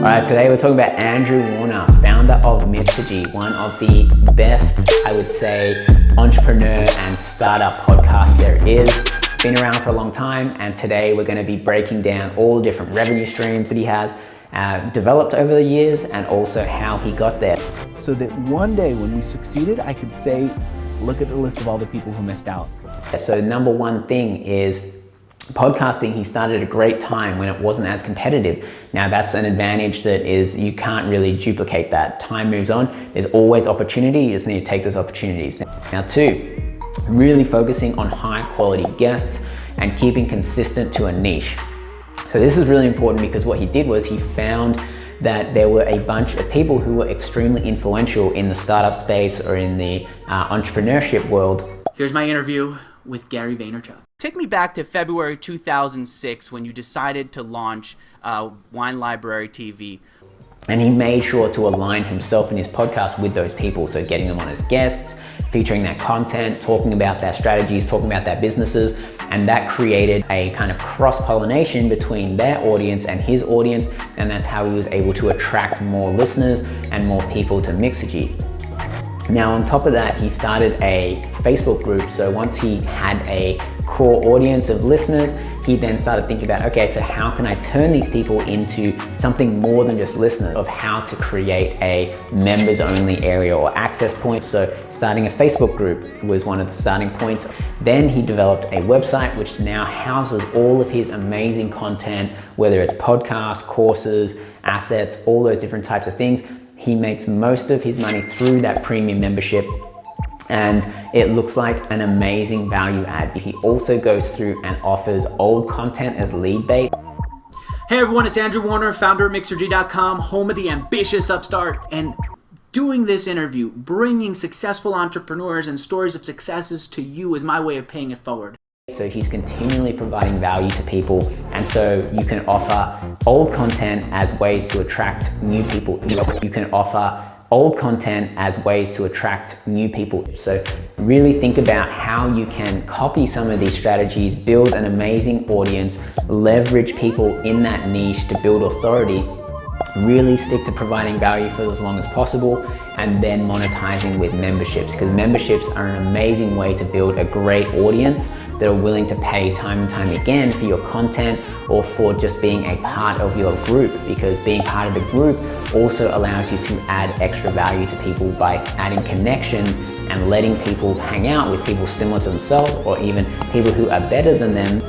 Alright, today we're talking about Andrew Warner, founder of Mixergy, one of the best, I would say, entrepreneur and startup podcasts there is. Been around for a long time, and today we're going to be breaking down all the different revenue streams that he has developed over the years and also how he got there. So that one day when we succeeded, I could say, look at the list of all the people who missed out. So number one thing is podcasting. He started at a great time when it wasn't as competitive. Now that's an advantage that is, you can't really duplicate that. Time moves on. There's always opportunity. You just need to take those opportunities. Now two, really focusing on high quality guests and keeping consistent to a niche. So this is really important because what he did was he found that there were a bunch of people who were extremely influential in the startup space or in the entrepreneurship world. Here's my interview with Gary Vaynerchuk. Take me back to February 2006 when you decided to launch Wine Library TV. And he made sure to align himself and his podcast with those people. So getting them on as guests, featuring their content, talking about their strategies, talking about their businesses. And that created a kind of cross-pollination between their audience and his audience. And that's how he was able to attract more listeners and more people to Mixergy. Now on top of that, he started a Facebook group. So once he had a core audience of listeners, he then started thinking about, okay, so how can I turn these people into something more than just listeners, of how to create a members only area or access point. So starting a Facebook group was one of the starting points. Then he developed a website which now houses all of his amazing content, whether it's podcasts, courses, assets, all those different types of things. He makes most of his money through that premium membership, and it looks like an amazing value add. He also goes through and offers old content as lead bait. Hey everyone, it's Andrew Warner, founder of Mixergy.com, home of the ambitious upstart. And doing this interview, bringing successful entrepreneurs and stories of successes to you is my way of paying it forward. So he's continually providing value to people, and so you can offer old content as ways to attract new people. You can offer old content as ways to attract new people. So really think about how you can copy some of these strategies, build an amazing audience, leverage people in that niche to build authority, really stick to providing value for as long as possible, and then monetizing with memberships, because memberships are an amazing way to build a great audience that are willing to pay time and time again for your content or for just being a part of your group, because being part of the group also allows you to add extra value to people by adding connections and letting people hang out with people similar to themselves or even people who are better than them.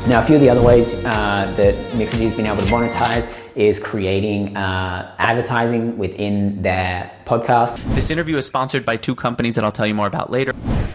Now, a few of the other ways that Mixergy has been able to monetize is creating advertising within their podcast. This interview is sponsored by two companies that I'll tell you more about later.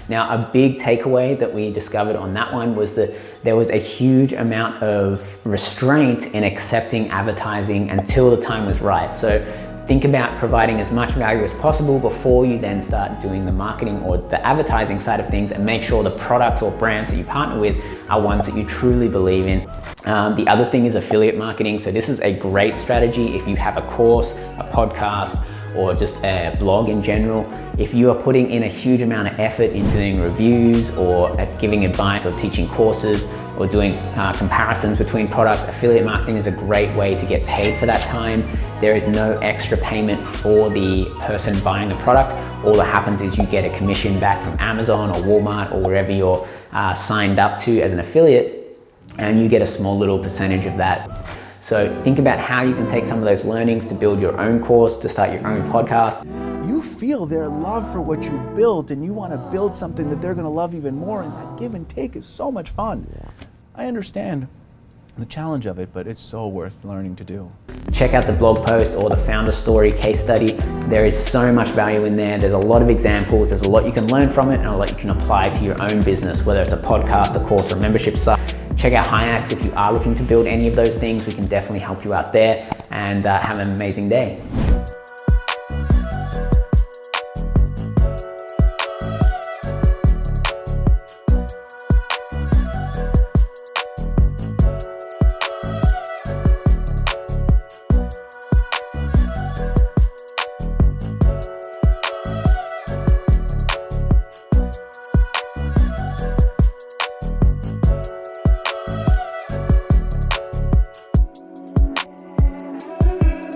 Now, a big takeaway that we discovered on that one was that there was a huge amount of restraint in accepting advertising until the time was right. So think about providing as much value as possible before you then start doing the marketing or the advertising side of things, and make sure the products or brands that you partner with are ones that you truly believe in. The other thing is affiliate marketing. So this is a great strategy if you have a course, a podcast, or just a blog in general. If you are putting in a huge amount of effort in doing reviews or giving advice or teaching courses or doing comparisons between products, affiliate marketing is a great way to get paid for that time. There is no extra payment for the person buying the product. All that happens is you get a commission back from Amazon or Walmart or wherever you're signed up to as an affiliate, and you get a small little percentage of that. So think about how you can take some of those learnings to build your own course, to start your own podcast. You feel their love for what you built, and you want to build something that they're going to love even more, and that give and take is so much fun. I understand the challenge of it, but it's so worth learning to do. Check out the blog post or the founder story case study. There is so much value in there. There's a lot of examples. There's a lot you can learn from it and a lot you can apply to your own business, whether it's a podcast, a course, or a membership site. Check out Hyaks if you are looking to build any of those things. We can definitely help you out there, and have an amazing day.